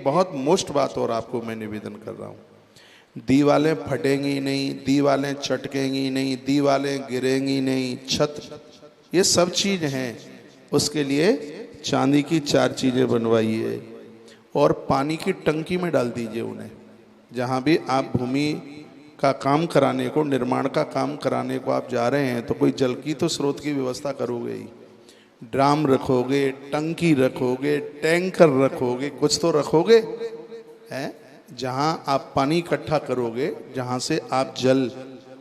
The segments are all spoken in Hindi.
बहुत मोस्ट बात और आपको मैं निवेदन कर रहा हूँ, दीवालें फटेंगी नहीं, दीवालें चटकेंगी नहीं, दीवालें गिरेंगी नहीं, छत, ये सब चीज़ हैं। उसके लिए चांदी की 4 चीज़ें बनवाइए और पानी की टंकी में डाल दीजिए उन्हें। जहाँ भी आप भूमि का काम कराने को, निर्माण का काम कराने को आप जा रहे हैं तो कोई जल की तो स्रोत की व्यवस्था करोगे ही। ड्राम रखोगे, टंकी रखोगे, टैंकर रखोगे, कुछ तो रखोगे हैं जहाँ आप पानी इकट्ठा करोगे, जहाँ से आप जल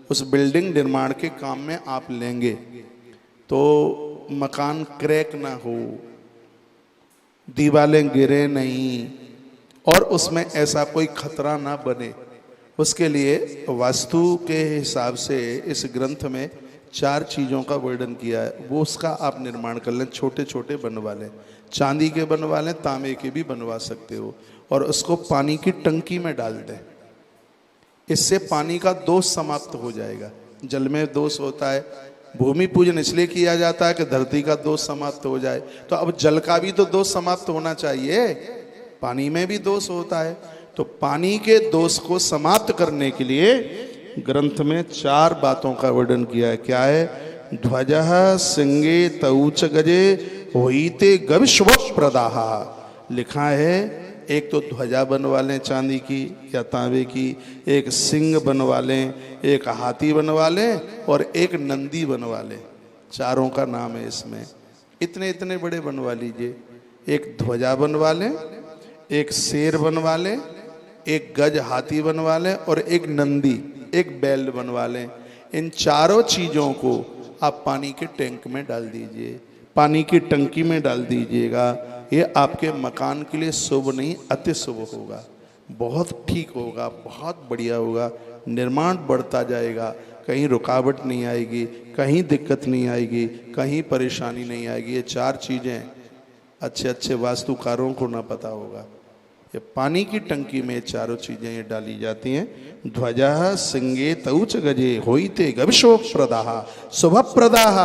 उस बिल्डिंग निर्माण के काम में आप लेंगे तो मकान क्रैक ना हो, दीवारें गिरे नहीं और उसमें ऐसा कोई खतरा ना बने। उसके लिए वास्तु के हिसाब से इस ग्रंथ में 4 चीज़ों का वर्णन किया है, वो उसका आप निर्माण कर लें। छोटे छोटे बनवा लें, चांदी के बनवा लें, तांबे के भी बनवा सकते हो, और उसको पानी की टंकी में डाल दें। इससे पानी का दोष समाप्त हो जाएगा। जल में दोष होता है, भूमि पूजन इसलिए किया जाता है कि धरती का दोष समाप्त हो जाए, तो अब जल का भी तो दोष समाप्त होना चाहिए, पानी में भी दोष होता है। तो पानी के दोष को समाप्त करने के लिए ग्रंथ में 4 बातों का वर्णन किया है। क्या है? ध्वजः सिंगे तऊच गजे होइते गविश्व प्रदाह। लिखा है एक तो ध्वजा बनवा लें चांदी की या तांबे की, एक सिंह बनवा लें, एक हाथी बनवा लें और एक नंदी बनवा लें। 4 का नाम है इसमें, इतने इतने बड़े बनवा लीजिए। एक ध्वजा बनवा लें, एक शेर बनवा लें, एक गज हाथी बनवा लें और एक नंदी, एक बैल बनवा लें। इन 4 चीज़ों को आप पानी के टैंक में डाल दीजिए, पानी की टंकी में डाल दीजिएगा। ये आपके मकान के लिए शुभ नहीं, अति शुभ होगा, बहुत ठीक होगा, बहुत बढ़िया होगा। निर्माण बढ़ता जाएगा, कहीं रुकावट नहीं आएगी, कहीं दिक्कत नहीं आएगी, कहीं परेशानी नहीं आएगी। ये 4 चीज़ें अच्छे अच्छे वास्तुकारों को ना पता होगा। ये पानी की टंकी में 4 चीज़ें ये डाली जाती हैं। ध्वजा सिंगे तऊच गजे होइते गविशो प्रदाह शुभ प्रदाह।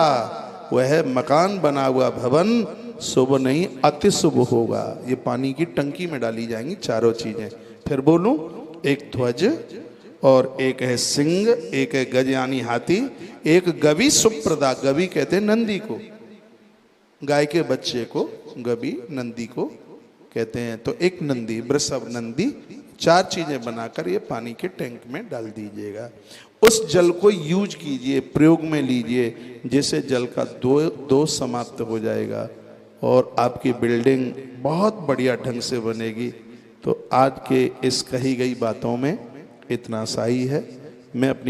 वह मकान बना हुआ भवन शुभ नहीं, अति शुभ होगा। ये पानी की टंकी में डाली जाएंगी 4 चीज़ें। फिर बोलूं, एक ध्वज और एक है सिंह, एक है गज यानी हाथी, एक गवि सुप्रदा। गवि कहते हैं नंदी को, गाय के बच्चे को गवि, नंदी को कहते हैं। तो एक नंदी, वृषभ नंदी, 4 चीजें बनाकर ये पानी के टैंक में डाल दीजिएगा। उस जल को यूज कीजिए, प्रयोग में लीजिए, जिससे जल का दोष समाप्त हो जाएगा और आपकी बिल्डिंग बहुत बढ़िया ढंग से बनेगी। तो आज के इस कही गई बातों में इतना सा ही है। मैं अपनी